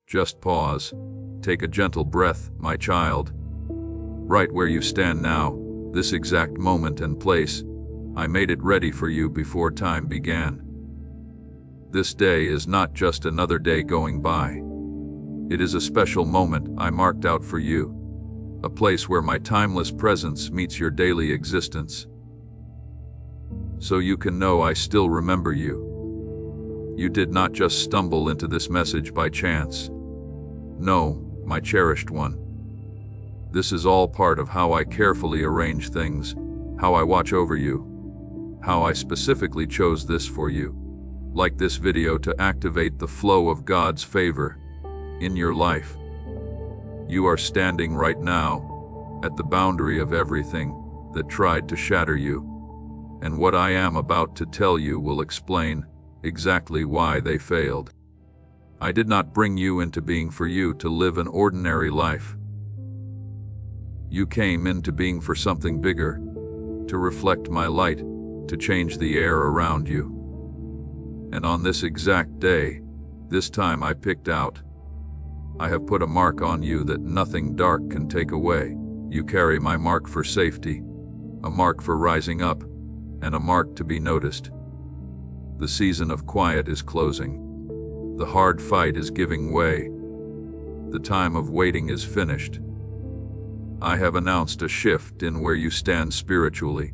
Just pause. Take a gentle breath, my child. Right where you stand now, this exact moment and place, I made it ready for you before time began. This day is not just another day going by. It is a special moment I marked out for you, a place where my timeless presence meets your daily existence. So you can know I still remember you. You did not just stumble into this message by chance. No, my cherished one. This is all part of how I carefully arrange things, how I watch over you, how I specifically chose this for you, like this video, to activate the flow of God's favor in your life. You are standing right now at the boundary of everything that tried to shatter you, and what I am about to tell you will explain exactly why they failed. I did not bring you into being for you to live an ordinary life. You came into being for something bigger, to reflect my light, to change the air around you. And on this exact day, this time I picked out, I have put a mark on you that nothing dark can take away. You carry my mark for safety, a mark for rising up, and a mark to be noticed. The season of quiet is closing. The hard fight is giving way. The time of waiting is finished. I have announced a shift in where you stand spiritually.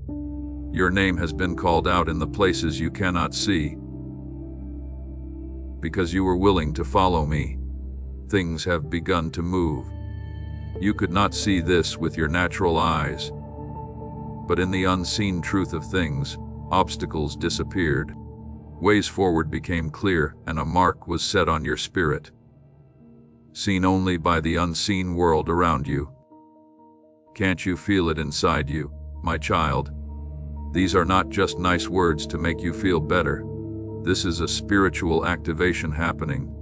Your name has been called out in the places you cannot see. Because you were willing to follow me, things have begun to move. You could not see this with your natural eyes, but in the unseen truth of things, obstacles disappeared. Ways forward became clear, and a mark was set on your spirit, seen only by the unseen world around you. Can't you feel it inside you, my child? These are not just nice words to make you feel better. This is a spiritual activation happening.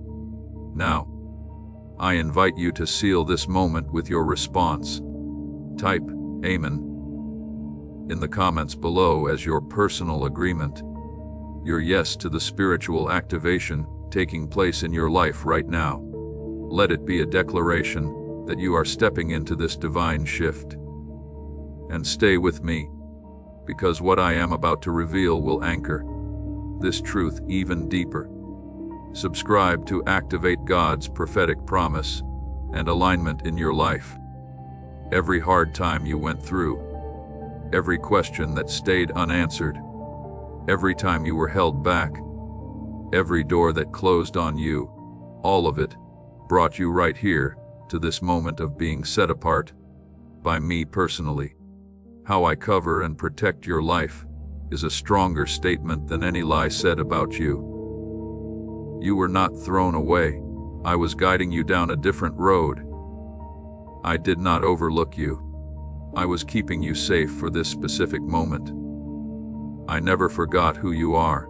Now, I invite you to seal this moment with your response. Type Amen in the comments below as your personal agreement, your yes to the spiritual activation taking place in your life right now. Let it be a declaration that you are stepping into this divine shift. And stay with me, because what I am about to reveal will anchor this truth even deeper. Subscribe to activate God's prophetic promise and alignment in your life. Every hard time you went through, every question that stayed unanswered, every time you were held back, every door that closed on you, all of it brought you right here to this moment of being set apart by me personally. How I cover and protect your life is a stronger statement than any lie said about you. You were not thrown away. I was guiding you down a different road. I did not overlook you. I was keeping you safe for this specific moment. I never forgot who you are.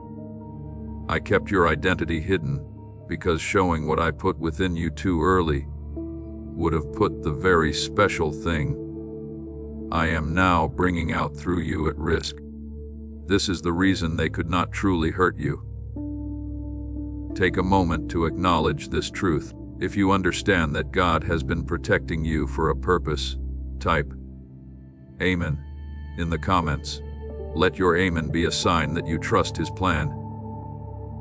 I kept your identity hidden because showing what I put within you too early would have put the very special thing I am now bringing out through you at risk. This is the reason they could not truly hurt you. Take a moment to acknowledge this truth. If you understand that God has been protecting you for a purpose, type Amen in the comments. Let your amen be a sign that you trust His plan.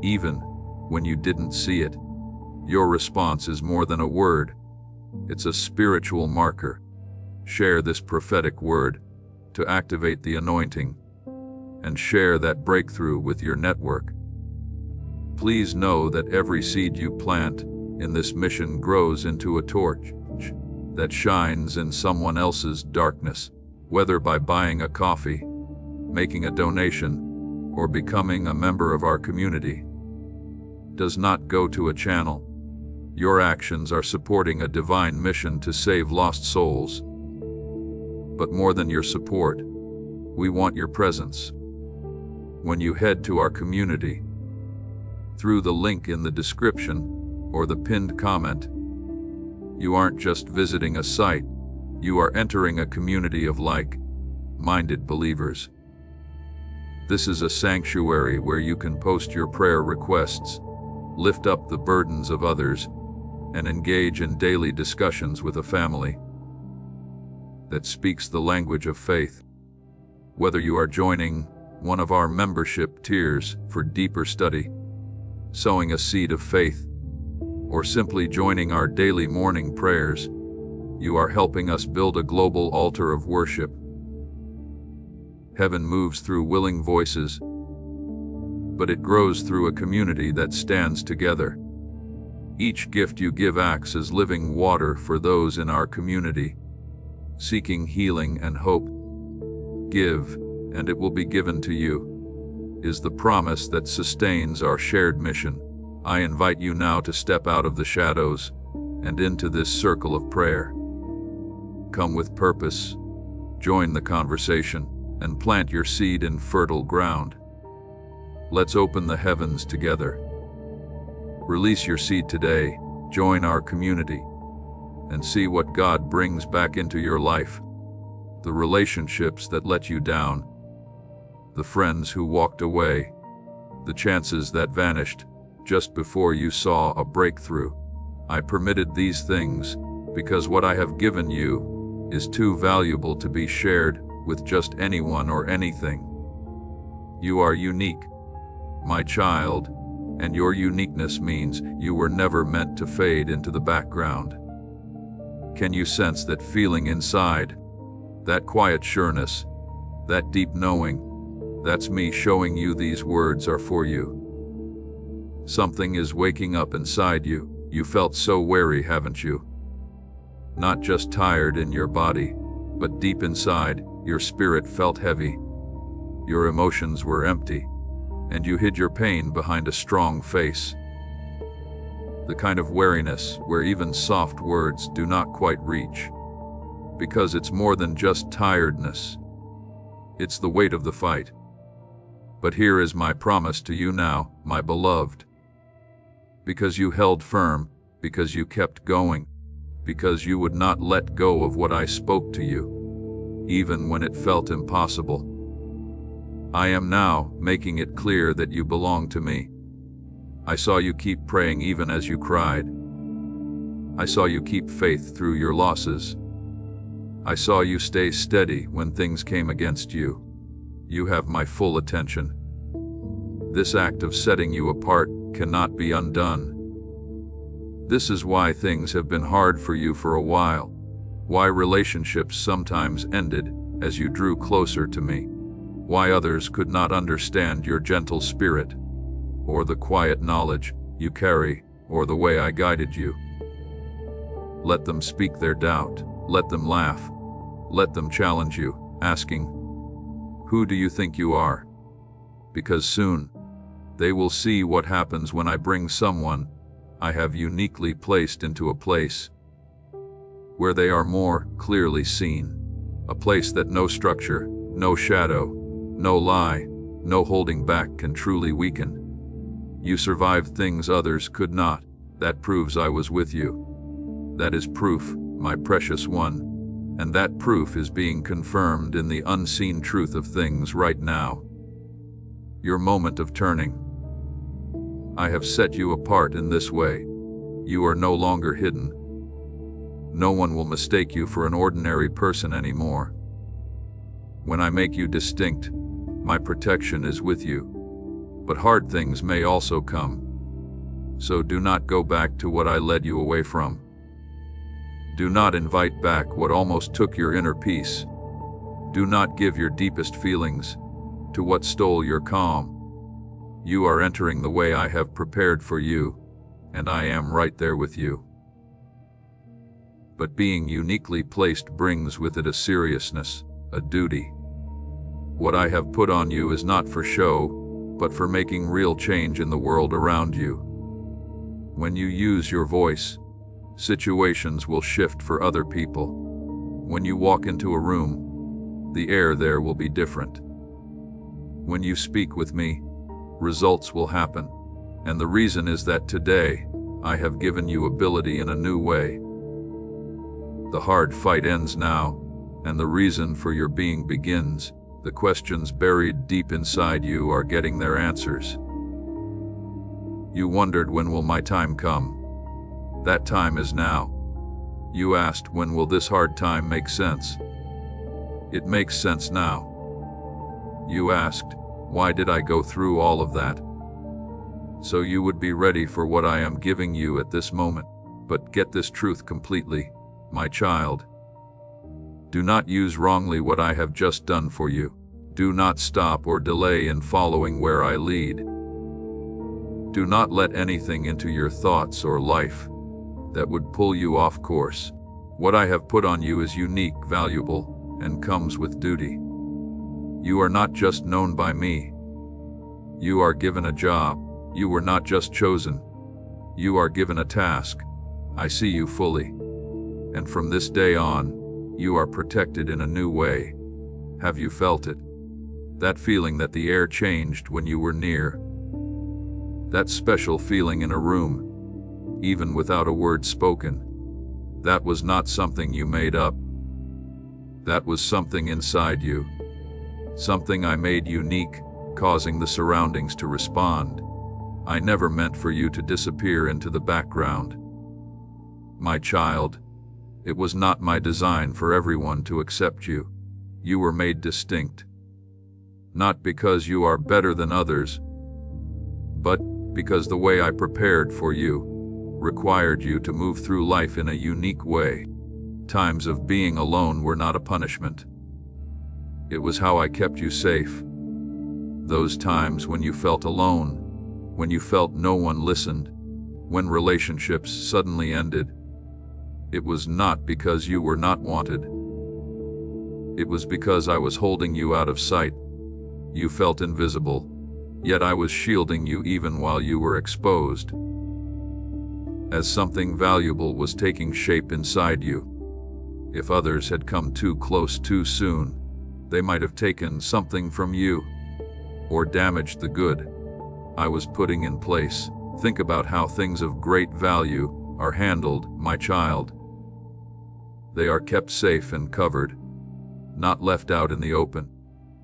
Even when you didn't see it, your response is more than a word. It's a spiritual marker. Share this prophetic word to activate the anointing and share that breakthrough with your network. Please know that every seed you plant in this mission grows into a torch that shines in someone else's darkness, whether by buying a coffee, making a donation, or becoming a member of our community. Does not go to a channel. Your actions are supporting a divine mission to save lost souls. But more than your support, we want your presence. When you head to our community, through the link in the description or the pinned comment, you aren't just visiting a site, you are entering a community of like-minded believers. This is a sanctuary where you can post your prayer requests, lift up the burdens of others, and engage in daily discussions with a family that speaks the language of faith. Whether you are joining one of our membership tiers for deeper study, sowing a seed of faith, or simply joining our daily morning prayers, you are helping us build a global altar of worship. Heaven moves through willing voices, but it grows through a community that stands together. Each gift you give acts as living water for those in our community, seeking healing and hope. Give, and it will be given to you, is the promise that sustains our shared mission. I invite you now to step out of the shadows and into this circle of prayer. Come with purpose, join the conversation, and plant your seed in fertile ground. Let's open the heavens together. Release your seed today, join our community, and see what God brings back into your life. The relationships that let you down, the friends who walked away, the chances that vanished just before you saw a breakthrough. I permitted these things because what I have given you is too valuable to be shared with just anyone or anything. You are unique, my child, and your uniqueness means you were never meant to fade into the background. Can you sense that feeling inside? That quiet sureness, that deep knowing? That's me showing you these words are for you. Something is waking up inside you. You felt so weary, haven't you? Not just tired in your body, but deep inside, your spirit felt heavy. Your emotions were empty, and you hid your pain behind a strong face. The kind of weariness where even soft words do not quite reach, because it's more than just tiredness. It's the weight of the fight. But here is my promise to you now, my beloved. Because you held firm, because you kept going, because you would not let go of what I spoke to you, even when it felt impossible. I am now making it clear that you belong to me. I saw you keep praying even as you cried. I saw you keep faith through your losses. I saw you stay steady when things came against you. You have my full attention. This act of setting you apart cannot be undone. This is why things have been hard for you for a while, why relationships sometimes ended as you drew closer to me, why others could not understand your gentle spirit, or the quiet knowledge you carry, or the way I guided you. Let them speak their doubt, let them laugh, let them challenge you, asking, "Who do you think you are?" Because soon, they will see what happens when I bring someone I have uniquely placed into a place where they are more clearly seen, a place that no structure, no shadow, no lie, no holding back can truly weaken. You survived things others could not. That proves I was with you. That is proof, my precious one, and that proof is being confirmed in the unseen truth of things right now. Your moment of turning. I have set you apart in this way. You are no longer hidden. No one will mistake you for an ordinary person anymore. When I make you distinct, my protection is with you. But hard things may also come. So do not go back to what I led you away from. Do not invite back what almost took your inner peace. Do not give your deepest feelings to what stole your calm. You are entering the way I have prepared for you, and I am right there with you. But being uniquely placed brings with it a seriousness, a duty. What I have put on you is not for show, but for making real change in the world around you. When you use your voice, situations will shift for other people. When you walk into a room, the air there will be different. When you speak with me, results will happen, and the reason is that today, I have given you ability in a new way. The hard fight ends now, and the reason for your being begins. The questions buried deep inside you are getting their answers. You wondered, when will my time come? That time is now. You asked, when will this hard time make sense? It makes sense now. You asked, why did I go through all of that? So you would be ready for what I am giving you at this moment. But get this truth completely, my child. Do not use wrongly what I have just done for you. Do not stop or delay in following where I lead. Do not let anything into your thoughts or life that would pull you off course. What I have put on you is unique, valuable, and comes with duty. You are not just known by me. You are given a job. You were not just chosen. You are given a task. I see you fully. And from this day on, you are protected in a new way. Have you felt it? That feeling that the air changed when you were near. That special feeling in a room, even without a word spoken. That was not something you made up. That was something inside you. Something I made unique, causing the surroundings to respond. I never meant for you to disappear into the background. My child, it was not my design for everyone to accept you. You were made distinct. Not because you are better than others, but because the way I prepared for you required you to move through life in a unique way. Times of being alone were not a punishment. It was how I kept you safe. Those times when you felt alone, when you felt no one listened, when relationships suddenly ended, it was not because you were not wanted. It was because I was holding you out of sight. You felt invisible, yet I was shielding you even while you were exposed. As something valuable was taking shape inside you. If others had come too close too soon, they might have taken something from you, or damaged the good I was putting in place. Think about how things of great value are handled, my child. They are kept safe and covered, not left out in the open.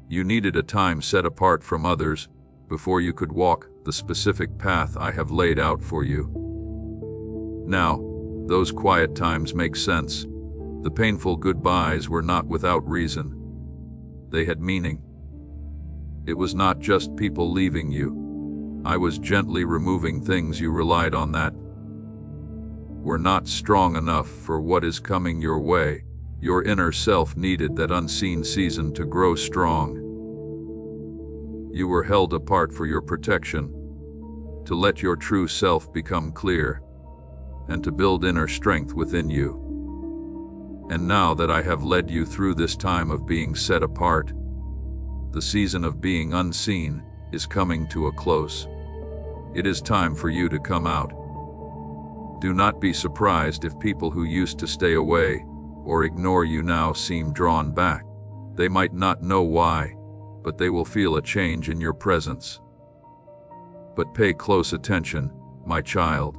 You needed a time set apart from others before you could walk the specific path I have laid out for you. Now, those quiet times make sense. The painful goodbyes were not without reason. They had meaning. It was not just people leaving you. I was gently removing things you relied on that were not strong enough for what is coming your way. Your inner self needed that unseen season to grow strong. You were held apart for your protection, to let your true self become clear, and to build inner strength within you. And now that I have led you through this time of being set apart, the season of being unseen is coming to a close. It is time for you to come out. Do not be surprised if people who used to stay away or ignore you now seem drawn back. They might not know why, but they will feel a change in your presence. But pay close attention, my child.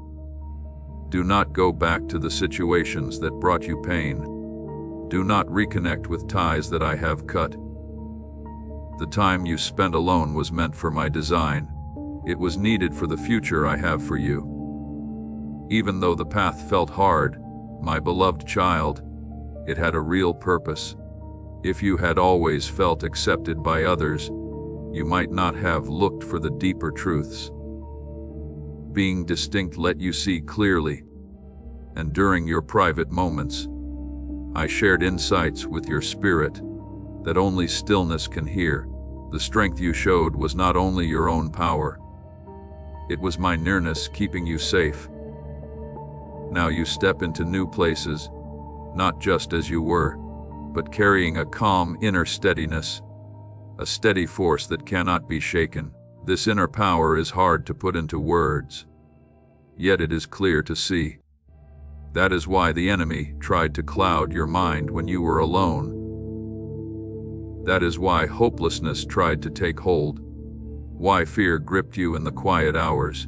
Do not go back to the situations that brought you pain. Do not reconnect with ties that I have cut. The time you spent alone was meant for my design. It was needed for the future I have for you. Even though the path felt hard, my beloved child, it had a real purpose. If you had always felt accepted by others, you might not have looked for the deeper truths. Being distinct let you see clearly, and during your private moments, I shared insights with your spirit that only stillness can hear. The strength you showed was not only your own power, it was my nearness keeping you safe. Now you step into new places, not just as you were, but carrying a calm inner steadiness, a steady force that cannot be shaken. This inner power is hard to put into words, yet it is clear to see. That is why the enemy tried to cloud your mind when you were alone. That is why hopelessness tried to take hold, why fear gripped you in the quiet hours.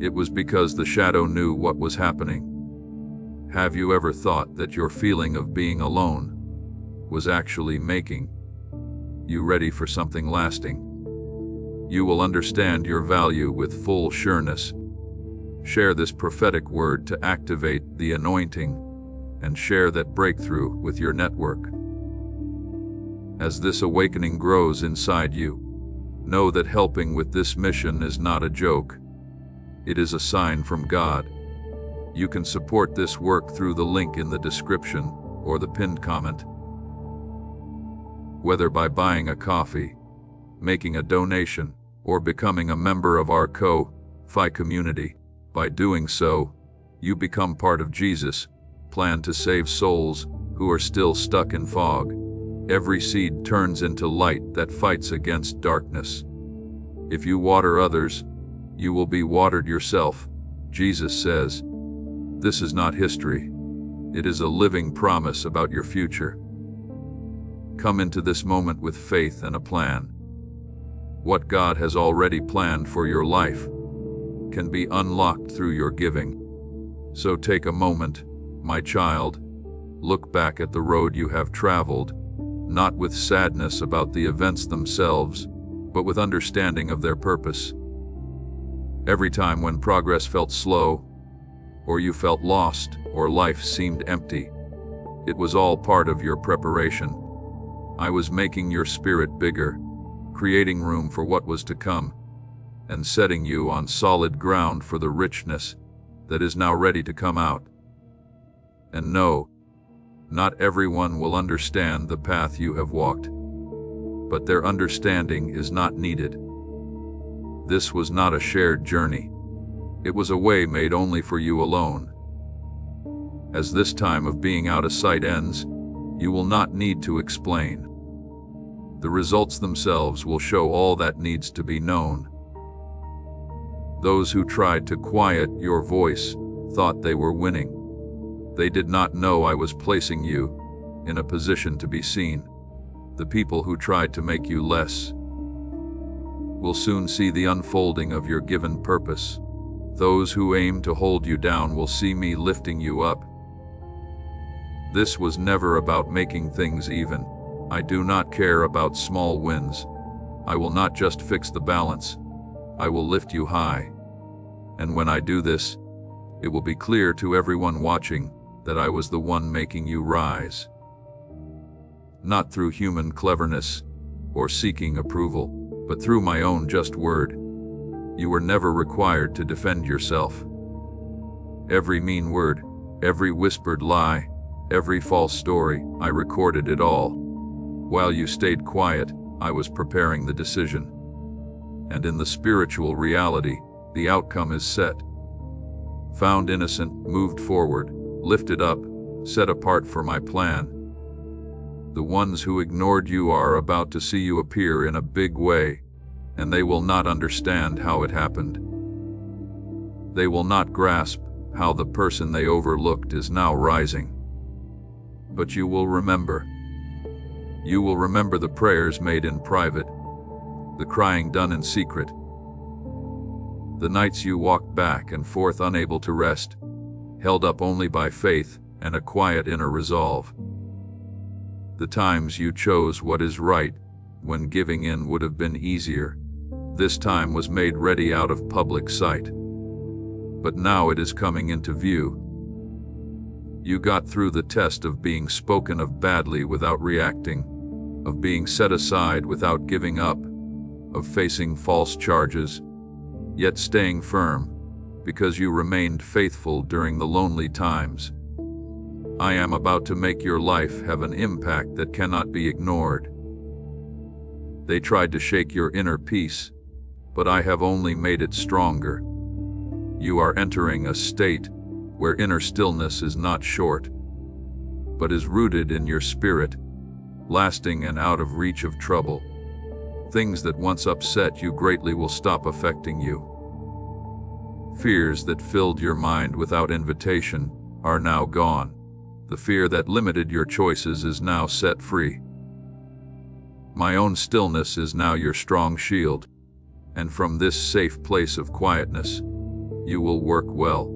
It was because the shadow knew what was happening. Have you ever thought that your feeling of being alone was actually making you ready for something lasting? You will understand your value with full sureness. Share this prophetic word to activate the anointing and share that breakthrough with your network. As this awakening grows inside you, know that helping with this mission is not a joke. It is a sign from God. You can support this work through the link in the description or the pinned comment. Whether by buying a coffee, making a donation, or becoming a member of our Ko-Fi community, by doing so, you become part of Jesus' plan to save souls who are still stuck in fog. Every seed turns into light that fights against darkness. If you water others, you will be watered yourself, Jesus says. This is not history. It is a living promise about your future. Come into this moment with faith and a plan. What God has already planned for your life can be unlocked through your giving. So take a moment, my child, look back at the road you have traveled, not with sadness about the events themselves, but with understanding of their purpose. Every time when progress felt slow, or you felt lost, or life seemed empty, it was all part of your preparation. I was making your spirit bigger, creating room for what was to come, and setting you on solid ground for the richness that is now ready to come out. And no, not everyone will understand the path you have walked, but their understanding is not needed. This was not a shared journey. It was a way made only for you alone. As this time of being out of sight ends, you will not need to explain. The results themselves will show all that needs to be known. Those who tried to quiet your voice thought they were winning. They did not know I was placing you in a position to be seen. The people who tried to make you less will soon see the unfolding of your given purpose. Those who aim to hold you down will see me lifting you up. This was never about making things even. I do not care about small wins. I will not just fix the balance. I will lift you high. And when I do this, it will be clear to everyone watching that I was the one making you rise. Not through human cleverness or seeking approval, but through my own just word. You were never required to defend yourself. Every mean word, every whispered lie, every false story, I recorded it all. While you stayed quiet, I was preparing the decision. And in the spiritual reality, the outcome is set. Found innocent, moved forward, lifted up, set apart for my plan. The ones who ignored you are about to see you appear in a big way, and they will not understand how it happened. They will not grasp how the person they overlooked is now rising. But you will remember. You will remember the prayers made in private, the crying done in secret, the nights you walked back and forth unable to rest, held up only by faith and a quiet inner resolve. The times you chose what is right when giving in would have been easier. This time was made ready out of public sight. But now it is coming into view. You got through the test of being spoken of badly without reacting, of being set aside without giving up, of facing false charges, yet staying firm, because you remained faithful during the lonely times. I am about to make your life have an impact that cannot be ignored. They tried to shake your inner peace, but I have only made it stronger. You are entering a state where inner stillness is not short, but is rooted in your spirit, lasting and out of reach of trouble. Things that once upset you greatly will stop affecting you. Fears that filled your mind without invitation are now gone. The fear that limited your choices is now set free. My own stillness is now your strong shield, and from this safe place of quietness, you will work well.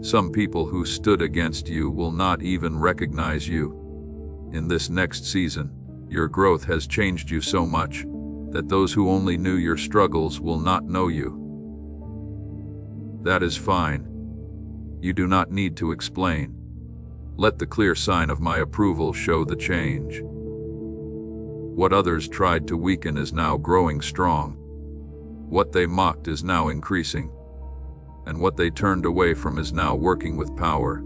Some people who stood against you will not even recognize you. In this next season, your growth has changed you so much that those who only knew your struggles will not know you. That is fine. You do not need to explain. Let the clear sign of my approval show the change. What others tried to weaken is now growing strong. What they mocked is now increasing. And what they turned away from is now working with power.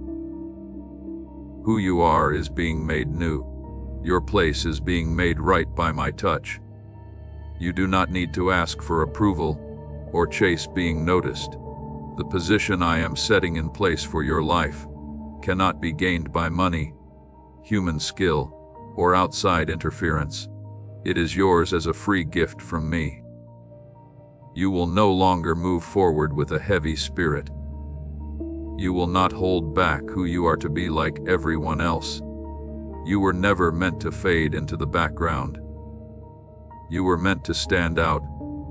Who you are is being made new. Your place is being made right by my touch. You do not need to ask for approval or chase being noticed. The position I am setting in place for your life cannot be gained by money, human skill, or outside interference. It is yours as a free gift from me. You will no longer move forward with a heavy spirit. You will not hold back who you are to be like everyone else. You were never meant to fade into the background. You were meant to stand out,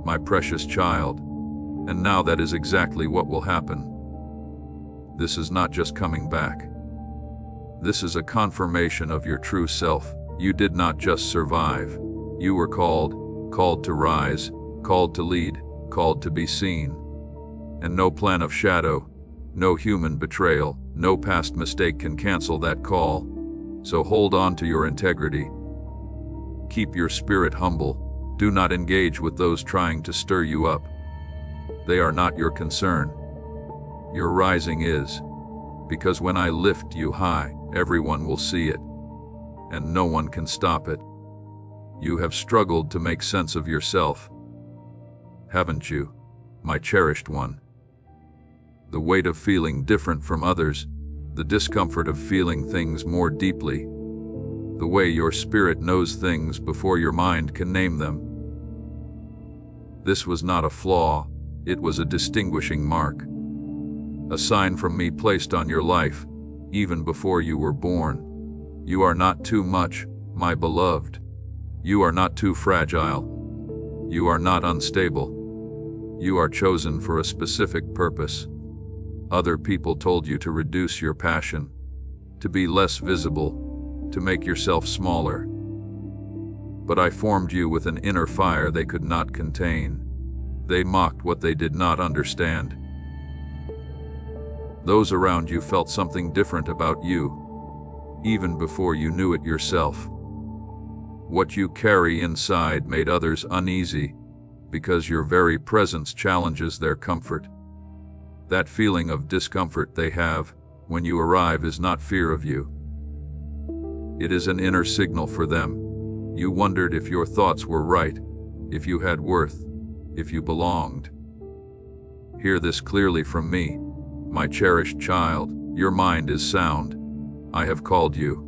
my precious child, and now that is exactly what will happen. This is not just coming back. This is a confirmation of your true self. You did not just survive. You were called to rise, called to lead, called to be seen. And no plan of shadow, no human betrayal, no past mistake can cancel that call. So hold on to your integrity. Keep your spirit humble. Do not engage with those trying to stir you up. They are not your concern. Your rising is. Because when I lift you high, everyone will see it. And no one can stop it. You have struggled to make sense of yourself, haven't you, my cherished one? The weight of feeling different from others, the discomfort of feeling things more deeply, the way your spirit knows things before your mind can name them. This was not a flaw, it was a distinguishing mark. A sign from me placed on your life, even before you were born. You are not too much, my beloved. You are not too fragile. You are not unstable. You are chosen for a specific purpose. Other people told you to reduce your passion, to be less visible, to make yourself smaller. But I formed you with an inner fire they could not contain. They mocked what they did not understand. Those around you felt something different about you, even before you knew it yourself. What you carry inside made others uneasy, because your very presence challenges their comfort. That feeling of discomfort they have when you arrive is not fear of you. It is an inner signal for them. You wondered if your thoughts were right, if you had worth, if you belonged. Hear this clearly from me, my cherished child. Your mind is sound. I have called you.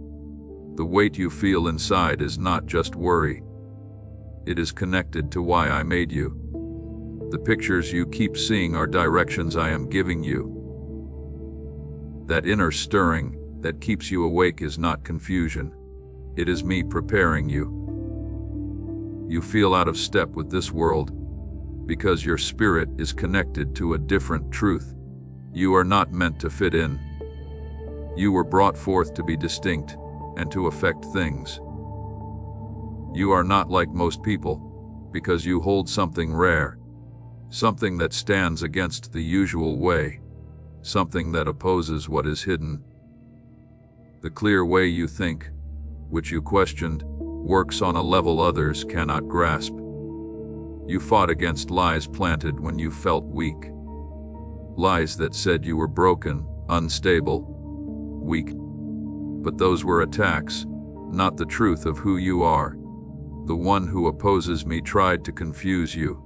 The weight you feel inside is not just worry. It is connected to why I made you. The pictures you keep seeing are directions I am giving you. That inner stirring that keeps you awake is not confusion. It is me preparing you. You feel out of step with this world because your spirit is connected to a different truth. You are not meant to fit in. You were brought forth to be distinct and to affect things. You are not like most people because you hold something rare, something that stands against the usual way, something that opposes what is hidden. The clear way you think, which you questioned, works on a level others cannot grasp. You fought against lies planted when you felt weak. Lies that said you were broken, unstable, weak. But those were attacks, not the truth of who you are. The one who opposes me tried to confuse you,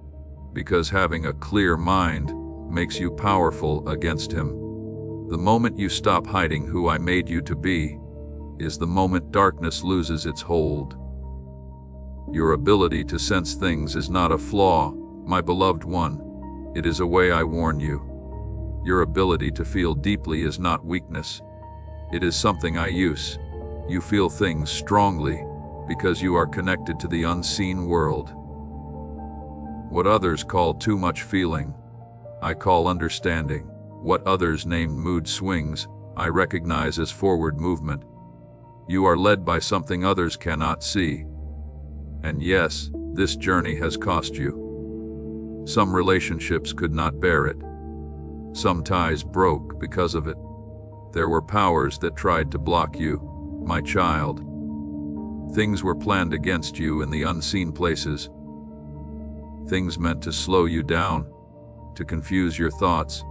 because having a clear mind makes you powerful against him. The moment you stop hiding who I made you to be, is the moment darkness loses its hold. Your ability to sense things is not a flaw, my beloved one. It is a way I warn you. Your ability to feel deeply is not weakness. It is something I use. You feel things strongly because you are connected to the unseen world. What others call too much feeling, I call understanding. What others named mood swings, I recognize as forward movement. You are led by something others cannot see. And yes, this journey has cost you. Some relationships could not bear it. Some ties broke because of it. There were powers that tried to block you, my child. Things were planned against you in the unseen places. Things meant to slow you down, to confuse your thoughts,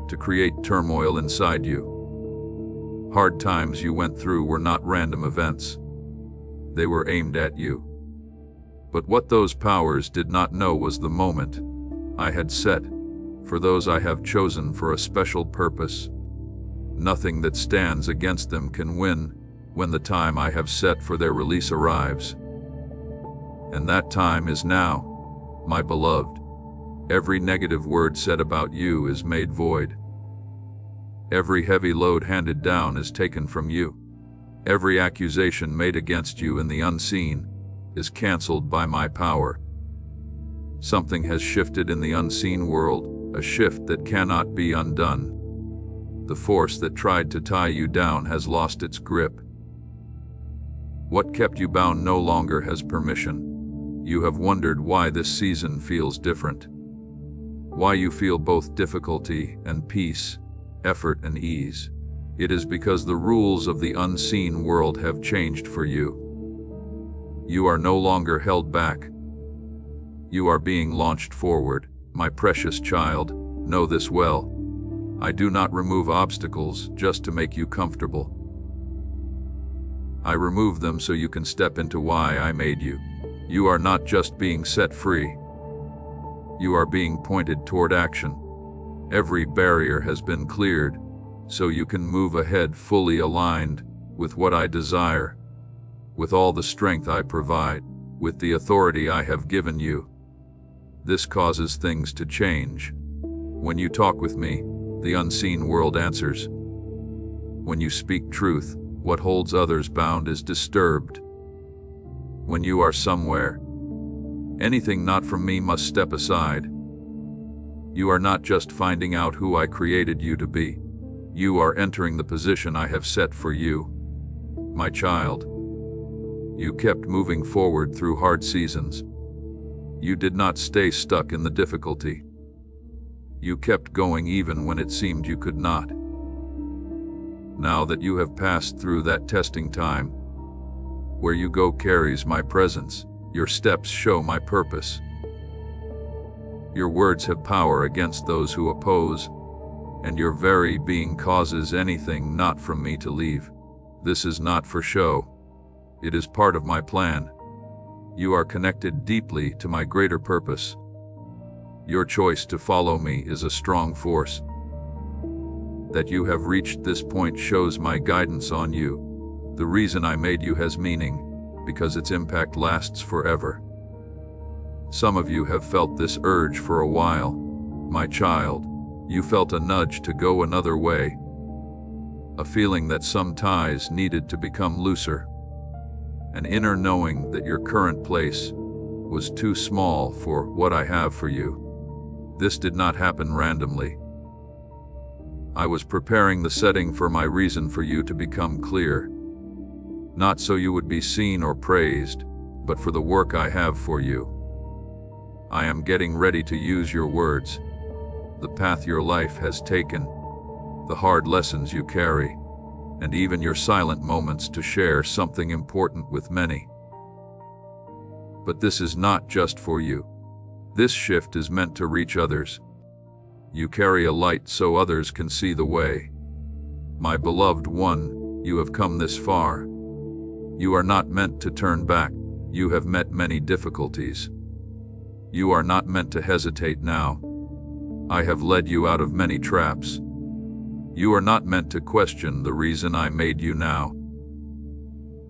to create turmoil inside you. Hard times you went through were not random events. They were aimed at you. But what those powers did not know was the moment I had set for those I have chosen for a special purpose. Nothing that stands against them can win when the time I have set for their release arrives. And that time is now, my beloved. Every negative word said about you is made void. Every heavy load handed down is taken from you. Every accusation made against you in the unseen is canceled by my power. Something has shifted in the unseen world, a shift that cannot be undone. The force that tried to tie you down has lost its grip. What kept you bound no longer has permission. You have wondered why this season feels different. Why you feel both difficulty and peace, effort and ease. It is because the rules of the unseen world have changed for you. You are no longer held back. You are being launched forward. My precious child, know this well. I do not remove obstacles just to make you comfortable. I remove them so you can step into why I made you. You are not just being set free. You are being pointed toward action. Every barrier has been cleared, so you can move ahead fully aligned with what I desire, with all the strength I provide, with the authority I have given you. This causes things to change. When you talk with me, the unseen world answers. When you speak truth, what holds others bound is disturbed. When you are somewhere, anything not from me must step aside. You are not just finding out who I created you to be. You are entering the position I have set for you. My child, you kept moving forward through hard seasons. You did not stay stuck in the difficulty. You kept going even when it seemed you could not. Now that you have passed through that testing time, where you go carries my presence, your steps show my purpose. Your words have power against those who oppose, and your very being causes anything not from me to leave. This is not for show. It is part of my plan. You are connected deeply to my greater purpose. Your choice to follow me is a strong force. That you have reached this point shows my guidance on you. The reason I made you has meaning, because its impact lasts forever. Some of you have felt this urge for a while. My child, you felt a nudge to go another way. A feeling that some ties needed to become looser. An inner knowing that your current place was too small for what I have for you. This did not happen randomly. I was preparing the setting for my reason for you to become clear. Not so you would be seen or praised, but for the work I have for you. I am getting ready to use your words, the path your life has taken, the hard lessons you carry, and even your silent moments to share something important with many. But this is not just for you. This shift is meant to reach others. You carry a light so others can see the way. My beloved one, you have come this far. You are not meant to turn back. You have met many difficulties. You are not meant to hesitate now. I have led you out of many traps. You are not meant to question the reason I made you now.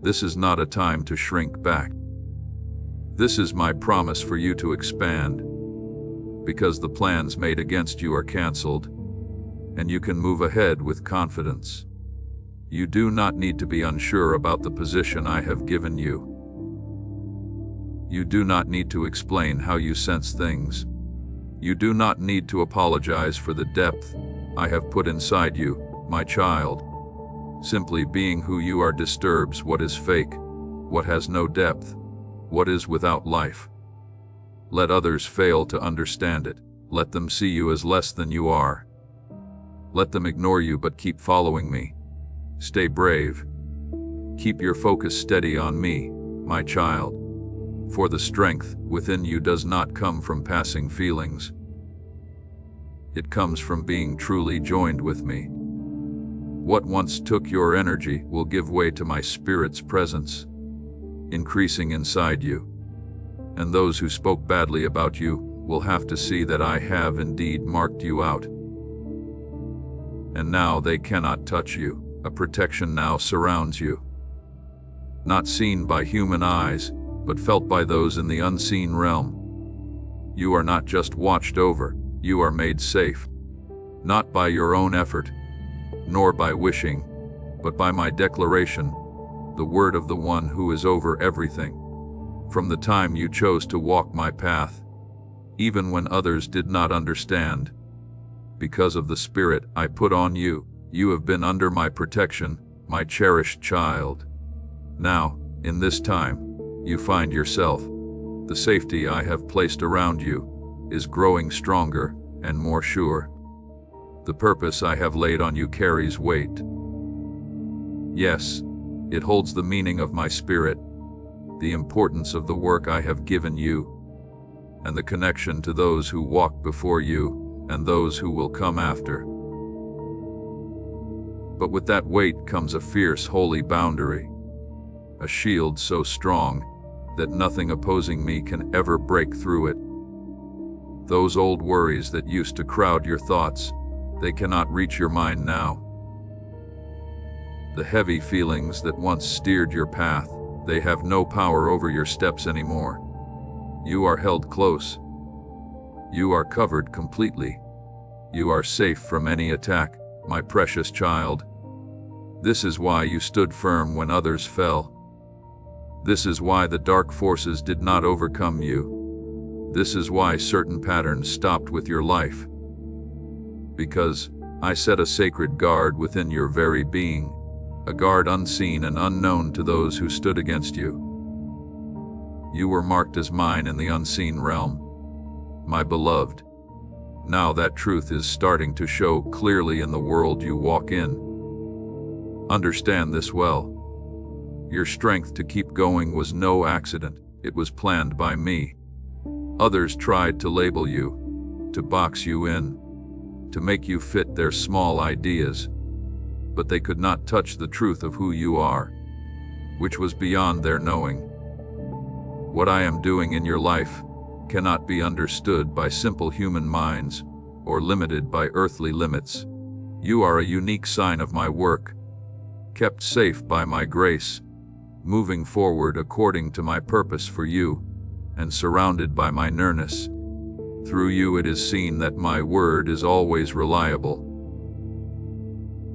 This is not a time to shrink back. This is my promise for you to expand, because the plans made against you are canceled, and you can move ahead with confidence. You do not need to be unsure about the position I have given you. You do not need to explain how you sense things. You do not need to apologize for the depth I have put inside you, my child. Simply being who you are disturbs what is fake, what has no depth, what is without life. Let others fail to understand it. Let them see you as less than you are. Let them ignore you, but keep following me. Stay brave. Keep your focus steady on me, my child. For the strength within you does not come from passing feelings. It comes from being truly joined with me. What once took your energy will give way to my Spirit's presence, increasing inside you. And those who spoke badly about you will have to see that I have indeed marked you out. And now they cannot touch you. A protection now surrounds you. Not seen by human eyes, but felt by those in the unseen realm. You are not just watched over, you are made safe. Not by your own effort, nor by wishing, but by my declaration, the word of the one who is over everything. From the time you chose to walk my path, even when others did not understand, because of the Spirit I put on you, you have been under my protection, my cherished child. Now, in this time, you find yourself. The safety I have placed around you is growing stronger and more sure. The purpose I have laid on you carries weight. Yes, it holds the meaning of my Spirit, the importance of the work I have given you, and the connection to those who walk before you and those who will come after. But with that weight comes a fierce holy boundary, a shield so strong that nothing opposing me can ever break through it. Those old worries that used to crowd your thoughts, they cannot reach your mind now. The heavy feelings that once steered your path, they have no power over your steps anymore. You are held close. You are covered completely. You are safe from any attack, my precious child. This is why you stood firm when others fell. This is why the dark forces did not overcome you. This is why certain patterns stopped with your life. Because I set a sacred guard within your very being, a guard unseen and unknown to those who stood against you. You were marked as mine in the unseen realm, my beloved. Now that truth is starting to show clearly in the world you walk in. Understand this well. Your strength to keep going was no accident. It was planned by me. Others tried to label you, to box you in, to make you fit their small ideas, but they could not touch the truth of who you are, which was beyond their knowing. What I am doing in your life cannot be understood by simple human minds or limited by earthly limits. You are a unique sign of my work, kept safe by my grace, moving forward according to my purpose for you, and surrounded by my nearness. Through you it is seen that my word is always reliable.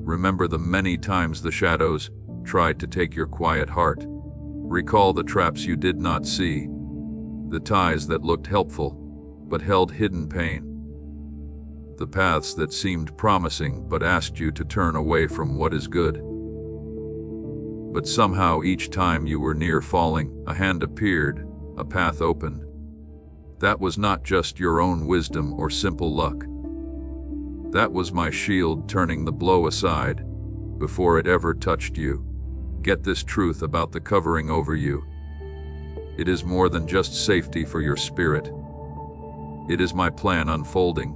Remember the many times the shadows tried to take your quiet heart. Recall the traps you did not see, the ties that looked helpful but held hidden pain, the paths that seemed promising but asked you to turn away from what is good. But somehow each time you were near falling, a hand appeared, a path opened. That was not just your own wisdom or simple luck. That was my shield turning the blow aside before it ever touched you. Get this truth about the covering over you. It is more than just safety for your spirit. It is my plan unfolding.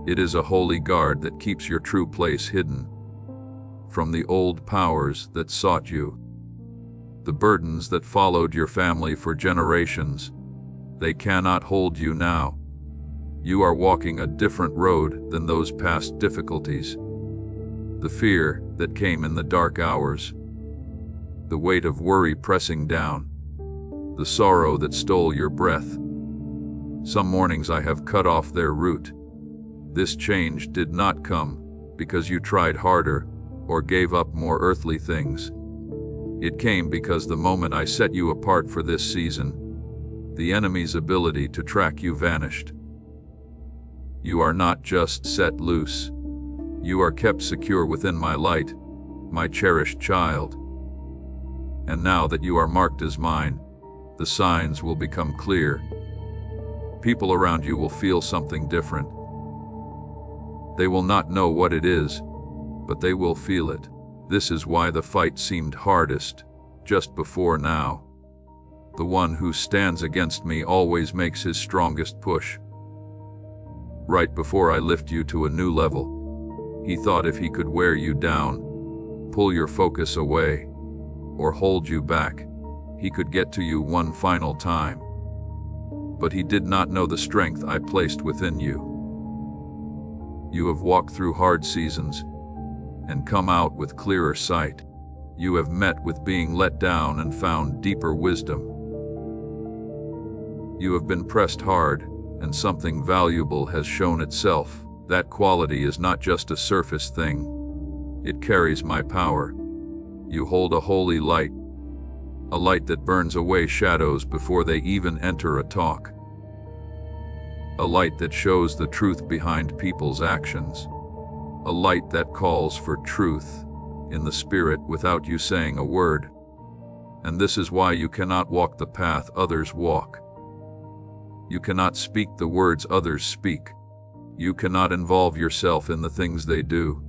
It is a holy guard that keeps your true place hidden from the old powers that sought you, the burdens that followed your family for generations. They cannot hold you now. You are walking a different road than those past difficulties. The fear that came in the dark hours, the weight of worry pressing down, the sorrow that stole your breath. Some mornings I have cut off their root. This change did not come because you tried harder or gave up more earthly things. It came because the moment I set you apart for this season, the enemy's ability to track you vanished. You are not just set loose. You are kept secure within my light, my cherished child. And now that you are marked as mine, the signs will become clear. People around you will feel something different. They will not know what it is, but they will feel it. This is why the fight seemed hardest, just before now. The one who stands against me always makes his strongest push. Right before I lift you to a new level, he thought if he could wear you down, pull your focus away, or hold you back, he could get to you one final time. But he did not know the strength I placed within you. You have walked through hard seasons and come out with clearer sight. You have met with being let down and found deeper wisdom. You have been pressed hard, and something valuable has shown itself. That quality is not just a surface thing. It carries my power. You hold a holy light, a light that burns away shadows before they even enter a talk. A light that shows the truth behind people's actions. A light that calls for truth in the spirit without you saying a word. And this is why you cannot walk the path others walk. You cannot speak the words others speak. You cannot involve yourself in the things they do.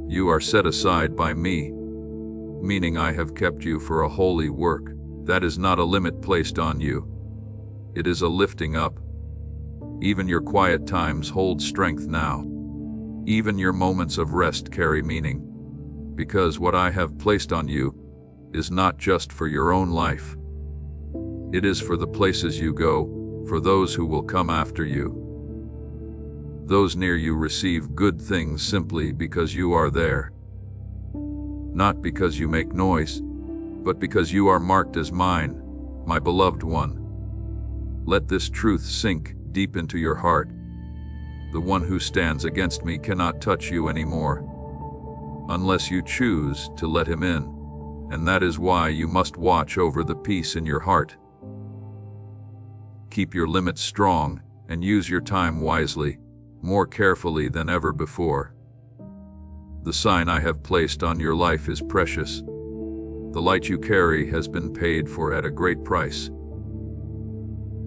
You are set aside by me, meaning I have kept you for a holy work. That is not a limit placed on you. It is a lifting up. Even your quiet times hold strength now. Even your moments of rest carry meaning, because what I have placed on you is not just for your own life. It is for the places you go, for those who will come after you. Those near you receive good things simply because you are there. Not because you make noise, but because you are marked as mine, my beloved one. Let this truth sink deep into your heart. The one who stands against me cannot touch you anymore, unless you choose to let him in, and that is why you must watch over the peace in your heart. Keep your limits strong and use your time wisely, more carefully than ever before. The sign I have placed on your life is precious. The light you carry has been paid for at a great price.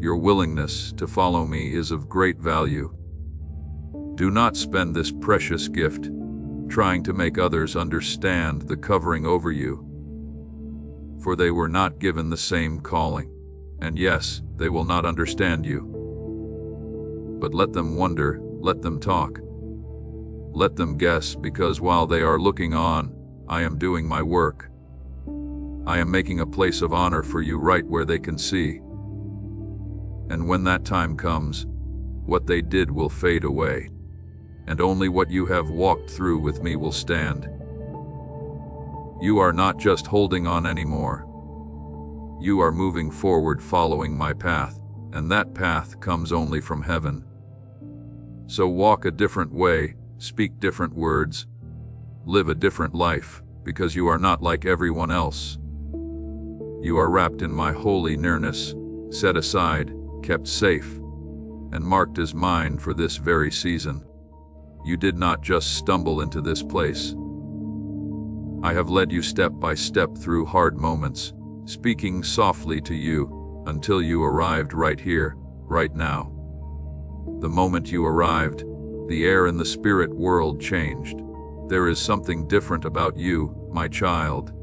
Your willingness to follow me is of great value. Do not spend this precious gift trying to make others understand the covering over you, for they were not given the same calling, and yes, they will not understand you. But let them wonder, let them talk. Let them guess, because while they are looking on, I am doing my work. I am making a place of honor for you right where they can see. And when that time comes, what they did will fade away, and only what you have walked through with me will stand. You are not just holding on anymore. You are moving forward following my path, and that path comes only from heaven. So walk a different way, speak different words, live a different life, because you are not like everyone else. You are wrapped in my holy nearness, set aside, kept safe, and marked as mine for this very season. You did not just stumble into this place. I have led you step by step through hard moments, speaking softly to you until you arrived right here, right now. The moment you arrived, the air in the spirit world changed. There is something different about you, my child.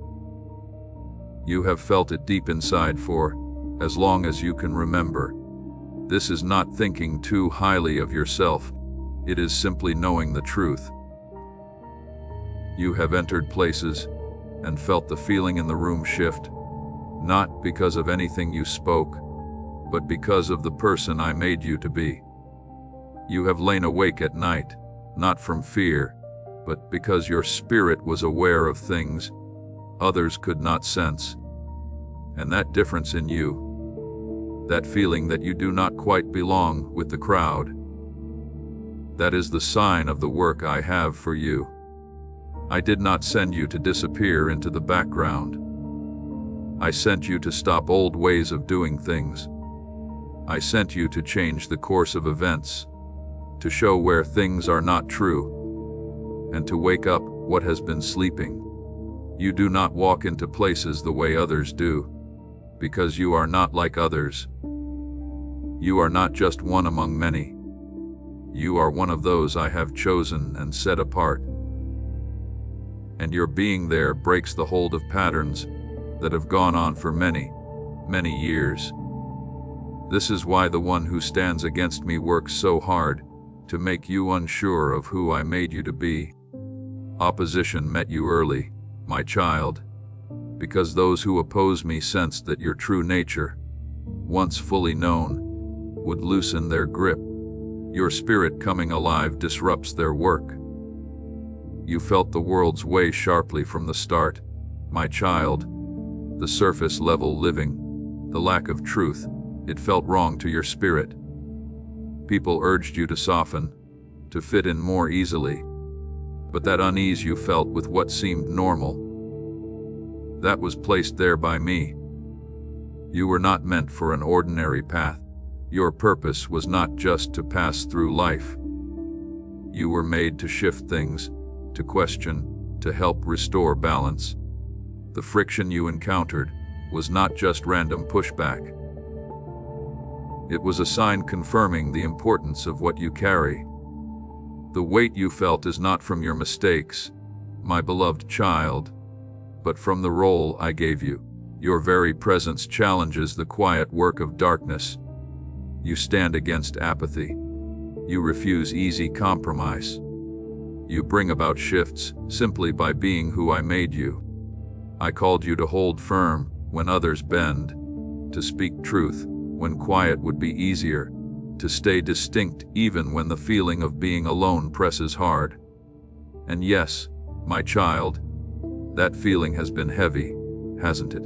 You have felt it deep inside for as long as you can remember. This is not thinking too highly of yourself. It is simply knowing the truth. You have entered places and felt the feeling in the room shift, not because of anything you spoke, but because of the person I made you to be. You have lain awake at night, not from fear, but because your spirit was aware of things others could not sense. And that difference in you, that feeling that you do not quite belong with the crowd, that is the sign of the work I have for you. I did not send you to disappear into the background. I sent you to stop old ways of doing things. I sent you to change the course of events, to show where things are not true, and to wake up what has been sleeping. You do not walk into places the way others do, because you are not like others. You are not just one among many. You are one of those I have chosen and set apart. And your being there breaks the hold of patterns that have gone on for many, many years. This is why the one who stands against me works so hard to make you unsure of who I made you to be. Opposition met you early, my child, because those who oppose me sensed that your true nature, once fully known, would loosen their grip. Your spirit coming alive disrupts their work. You felt the world's way sharply from the start, my child. The surface level living, the lack of truth, it felt wrong to your spirit. People urged you to soften, to fit in more easily. But that unease you felt with what seemed normal, that was placed there by me. You were not meant for an ordinary path. Your purpose was not just to pass through life. You were made to shift things, to question, to help restore balance. The friction you encountered was not just random pushback. It was a sign confirming the importance of what you carry. The weight you felt is not from your mistakes, my beloved child, but from the role I gave you. Your very presence challenges the quiet work of darkness. You stand against apathy. You refuse easy compromise. You bring about shifts simply by being who I made you. I called you to hold firm when others bend, to speak truth when quiet would be easier, to stay distinct even when the feeling of being alone presses hard. And yes, my child, that feeling has been heavy, hasn't it?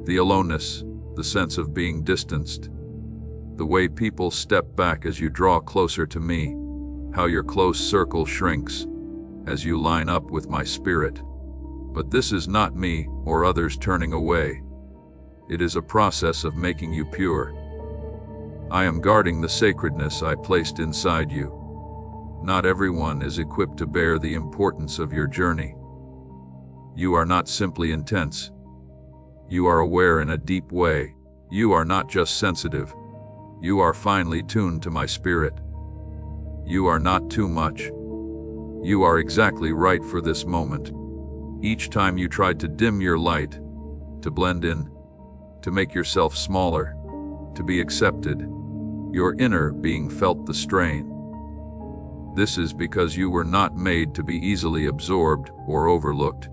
The aloneness, the sense of being distanced, the way people step back as you draw closer to me, how your close circle shrinks as you line up with my spirit. But this is not me or others turning away. It is a process of making you pure. I am guarding the sacredness I placed inside you. Not everyone is equipped to bear the importance of your journey. You are not simply intense. You are aware in a deep way. You are not just sensitive. You are finely tuned to my spirit. You are not too much. You are exactly right for this moment. Each time you tried to dim your light, to blend in, to make yourself smaller, to be accepted, your inner being felt the strain. This is because you were not made to be easily absorbed or overlooked.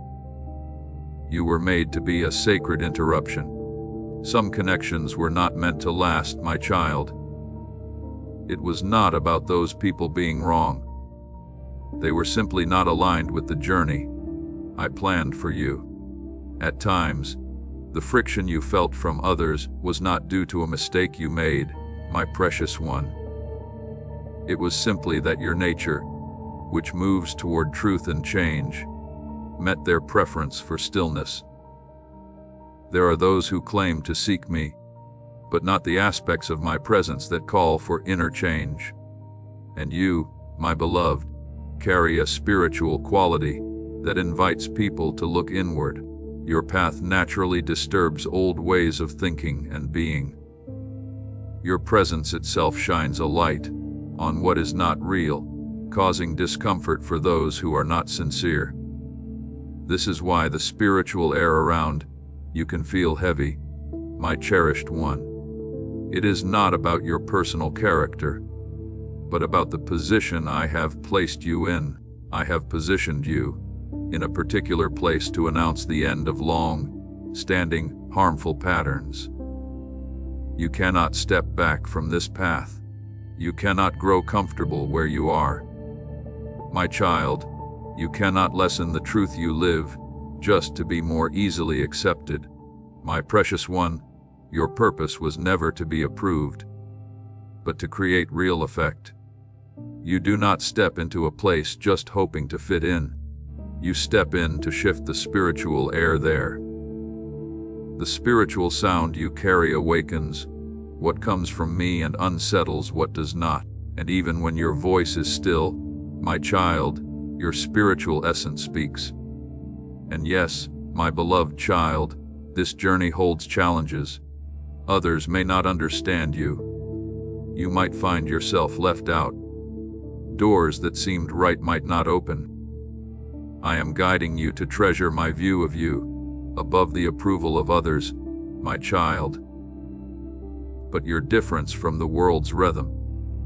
You were made to be a sacred interruption. Some connections were not meant to last, my child. It was not about those people being wrong. They were simply not aligned with the journey I planned for you. At times, the friction you felt from others was not due to a mistake you made, my precious one. It was simply that your nature, which moves toward truth and change, met their preference for stillness. There are those who claim to seek me, but not the aspects of my presence that call for inner change. And you, my beloved, carry a spiritual quality that invites people to look inward. Your path naturally disturbs old ways of thinking and being. Your presence itself shines a light on what is not real, causing discomfort for those who are not sincere. This is why the spiritual air around you can feel heavy, my cherished one. It is not about your personal character, but about the position I have placed you in. I have positioned you in a particular place to announce the end of long-standing, harmful patterns. You cannot step back from this path. You cannot grow comfortable where you are. My child, you cannot lessen the truth you live just to be more easily accepted. My precious one, your purpose was never to be approved, but to create real effect. You do not step into a place just hoping to fit in. You step in to shift the spiritual air there. The spiritual sound you carry awakens what comes from me and unsettles what does not. And even when your voice is still, my child, your spiritual essence speaks. And yes, my beloved child, this journey holds challenges. Others may not understand you. You might find yourself left out, doors that seemed right might not open. I am guiding you to treasure my view of you, above the approval of others, my child. But your difference from the world's rhythm,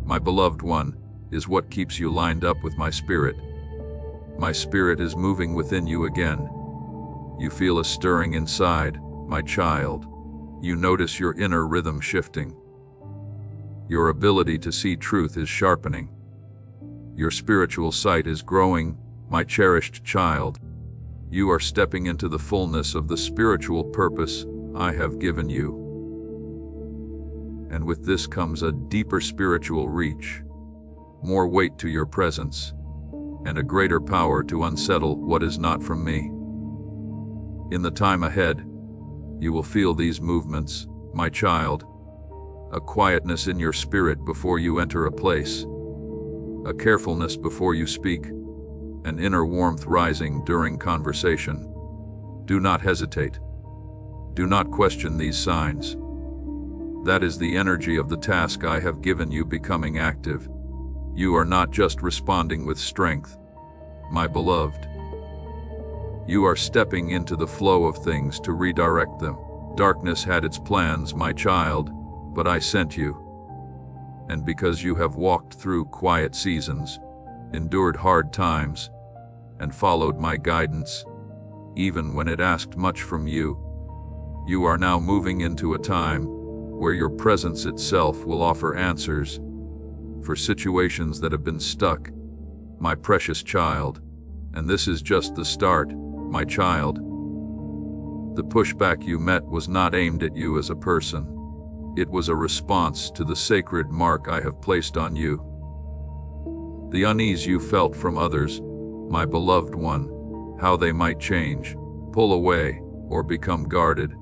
my beloved one, is what keeps you lined up with my spirit. My spirit is moving within you again. You feel a stirring inside, my child. You notice your inner rhythm shifting. Your ability to see truth is sharpening. Your spiritual sight is growing, my cherished child. You are stepping into the fullness of the spiritual purpose I have given you. And with this comes a deeper spiritual reach, more weight to your presence, and a greater power to unsettle what is not from me. In the time ahead, you will feel these movements, my child, a quietness in your spirit before you enter a place, a carefulness before you speak, an inner warmth rising during conversation. Do not hesitate. Do not question these signs. That is the energy of the task I have given you becoming active. You are not just responding with strength, my beloved. You are stepping into the flow of things to redirect them. Darkness had its plans, my child, but I sent you. And because you have walked through quiet seasons, endured hard times, and followed my guidance, even when it asked much from you, you are now moving into a time where your presence itself will offer answers for situations that have been stuck, my precious child. And this is just the start, my child. The pushback you met was not aimed at you as a person. It was a response to the sacred mark I have placed on you. The unease you felt from others, my beloved one, how they might change, pull away, or become guarded,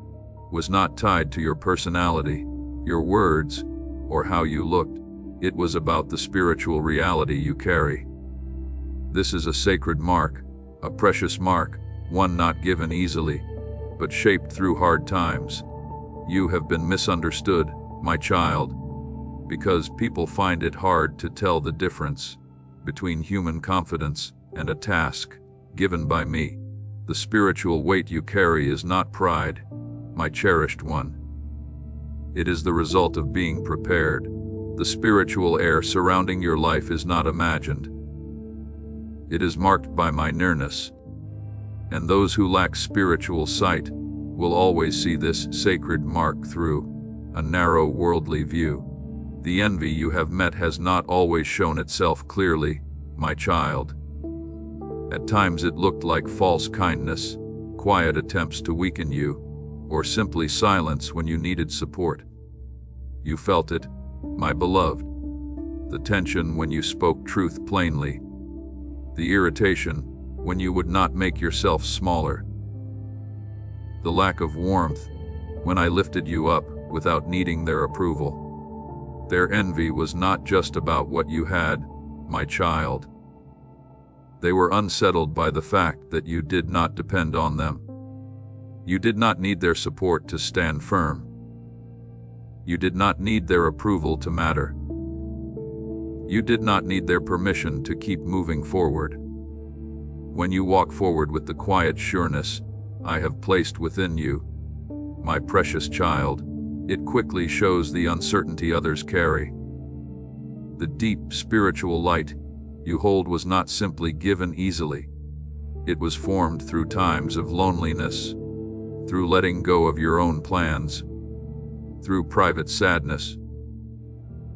was not tied to your personality, your words, or how you looked. It was about the spiritual reality you carry. This is a sacred mark, a precious mark, one not given easily, but shaped through hard times. You have been misunderstood, my child, because people find it hard to tell the difference between human confidence and a task given by me. The spiritual weight you carry is not pride, my cherished one. It is the result of being prepared. The spiritual air surrounding your life is not imagined. It is marked by my nearness. And those who lack spiritual sight will always see this sacred mark through a narrow worldly view. The envy you have met has not always shown itself clearly, my child. At times it looked like false kindness, quiet attempts to weaken you, or simply silence when you needed support. You felt it, my beloved. The tension when you spoke truth plainly. The irritation when you would not make yourself smaller. The lack of warmth when I lifted you up without needing their approval. Their envy was not just about what you had, my child. They were unsettled by the fact that you did not depend on them. You did not need their support to stand firm. You did not need their approval to matter. You did not need their permission to keep moving forward. When you walk forward with the quiet sureness I have placed within you, my precious child, it quickly shows the uncertainty others carry. The deep spiritual light you hold was not simply given easily. It was formed through times of loneliness, through letting go of your own plans, through private sadness,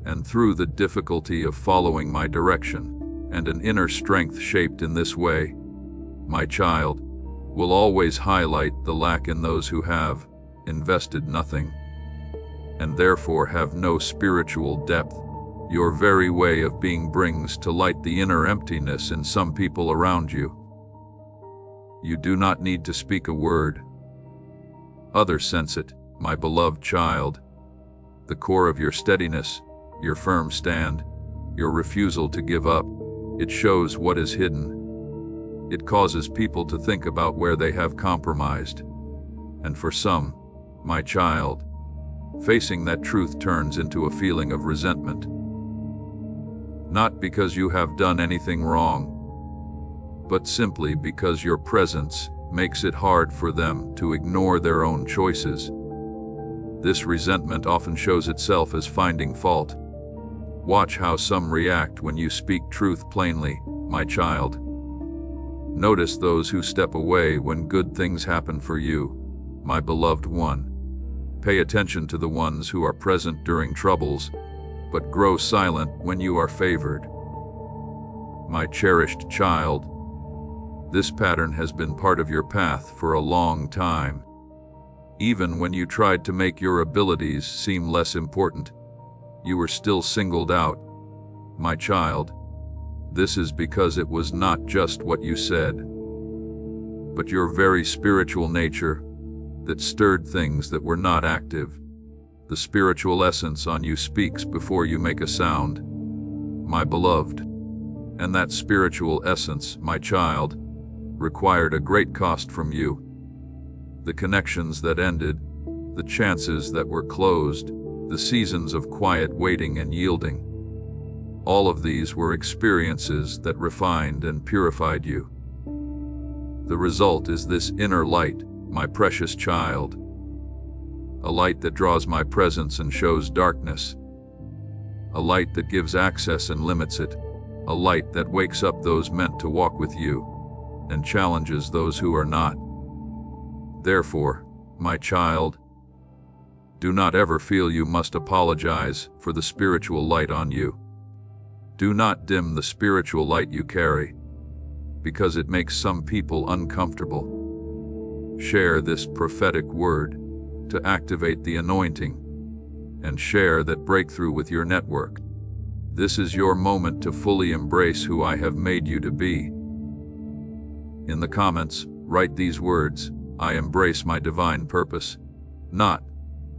and through the difficulty of following my direction. And an inner strength shaped in this way, my child, will always highlight the lack in those who have invested nothing, and therefore have no spiritual depth. Your very way of being brings to light the inner emptiness in some people around you. You do not need to speak a word. Others sense it, my beloved child. The core of your steadiness, your firm stand, your refusal to give up, it shows what is hidden. It causes people to think about where they have compromised. And for some, my child, facing that truth turns into a feeling of resentment. not because you have done anything wrong, but simply because your presence makes it hard for them to ignore their own choices. This resentment often shows itself as finding fault. Watch how some react when you speak truth plainly, my child. Notice those who step away when good things happen for you, my beloved one. Pay attention to the ones who are present during troubles, but grow silent when you are favored. My cherished child, this pattern has been part of your path for a long time. Even when you tried to make your abilities seem less important, you were still singled out. My child, this is because it was not just what you said, but your very spiritual nature that stirred things that were not active. The spiritual essence on you speaks before you make a sound, my beloved. And that spiritual essence, my child, required a great cost from you. The connections that ended, the chances that were closed, the seasons of quiet waiting and yielding. All of these were experiences that refined and purified you. The result is this inner light, my precious child. A light that draws my presence and shows darkness. A light that gives access and limits it. A light that wakes up those meant to walk with you and challenges those who are not. Therefore, my child, do not ever feel you must apologize for the spiritual light on you. Do not dim the spiritual light you carry, because it makes some people uncomfortable. Share this prophetic word to activate the anointing, and share that breakthrough with your network. This is your moment to fully embrace who I have made you to be. In the comments, write these words: I embrace my divine purpose. Not,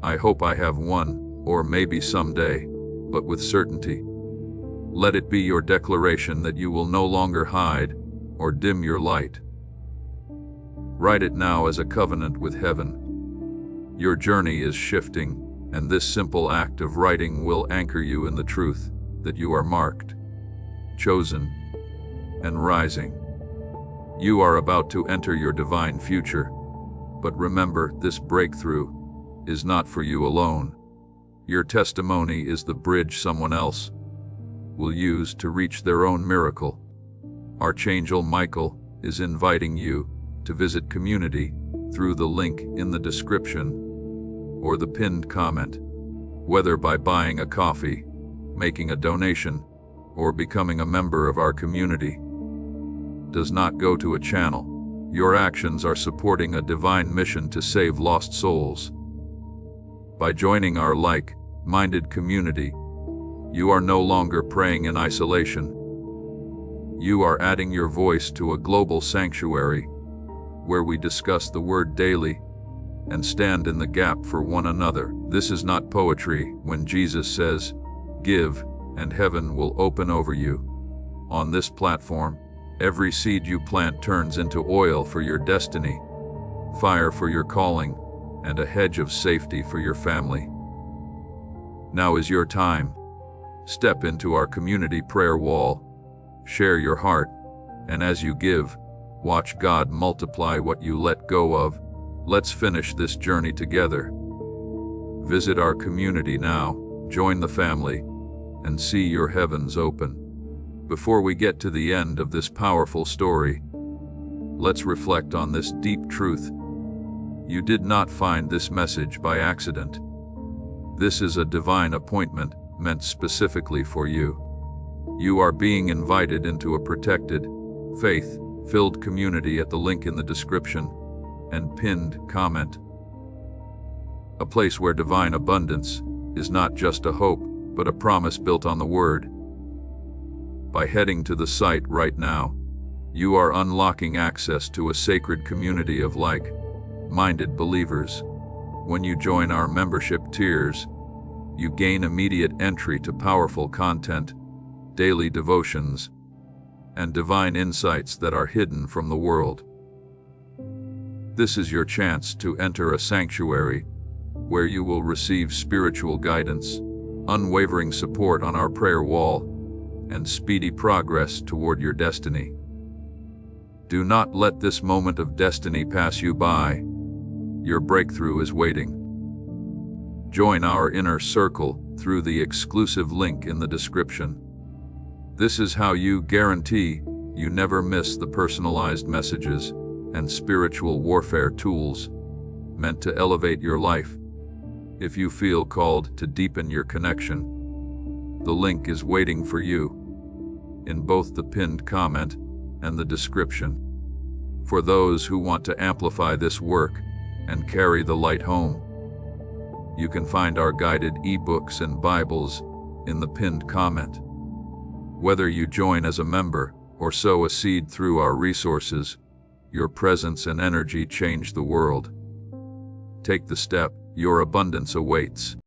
I hope I have one, or maybe someday, but with certainty. Let it be your declaration that you will no longer hide or dim your light. Write it now as a covenant with heaven. Your journey is shifting, and this simple act of writing will anchor you in the truth that you are marked, chosen, and rising. You are about to enter your divine future, but remember, this breakthrough is not for you alone. Your testimony is the bridge someone else will use to reach their own miracle. Archangel Michael is inviting you to visit community through the link in the description or the pinned comment. Whether by buying a coffee, making a donation, or becoming a member of our community, does not go to a channel. Your actions are supporting a divine mission to save lost souls. By joining our like-minded community, you are no longer praying in isolation. You are adding your voice to a global sanctuary where we discuss the word daily and stand in the gap for one another. This is not poetry when Jesus says, "Give, and heaven will open over you." On this platform, every seed you plant turns into oil for your destiny, fire for your calling, and a hedge of safety for your family. Now is your time. Step into our community prayer wall, share your heart, and as you give, watch God multiply what you let go of. Let's finish this journey together. Visit our community now, join the family, and see your heavens open. Before we get to the end of this powerful story, let's reflect on this deep truth. You did not find this message by accident. This is a divine appointment meant specifically for you. You are being invited into a protected, faith-filled community at the link in the description and pinned comment. A place where divine abundance is not just a hope, but a promise built on the Word. By heading to the site right now, you are unlocking access to a sacred community of like-minded believers. When you join our membership tiers, you gain immediate entry to powerful content, daily devotions, and divine insights that are hidden from the world. This is your chance to enter a sanctuary where you will receive spiritual guidance, unwavering support on our prayer wall, and speedy progress toward your destiny. Do not let this moment of destiny pass you by. Your breakthrough is waiting. Join our inner circle through the exclusive link in the description. This is how you guarantee you never miss the personalized messages and spiritual warfare tools meant to elevate your life. If you feel called to deepen your connection, the link is waiting for you in both the pinned comment and the description. For those who want to amplify this work and carry the light home, you can find our guided ebooks and Bibles in the pinned comment. Whether you join as a member or sow a seed through our resources, your presence and energy change the world. Take the step, your abundance awaits.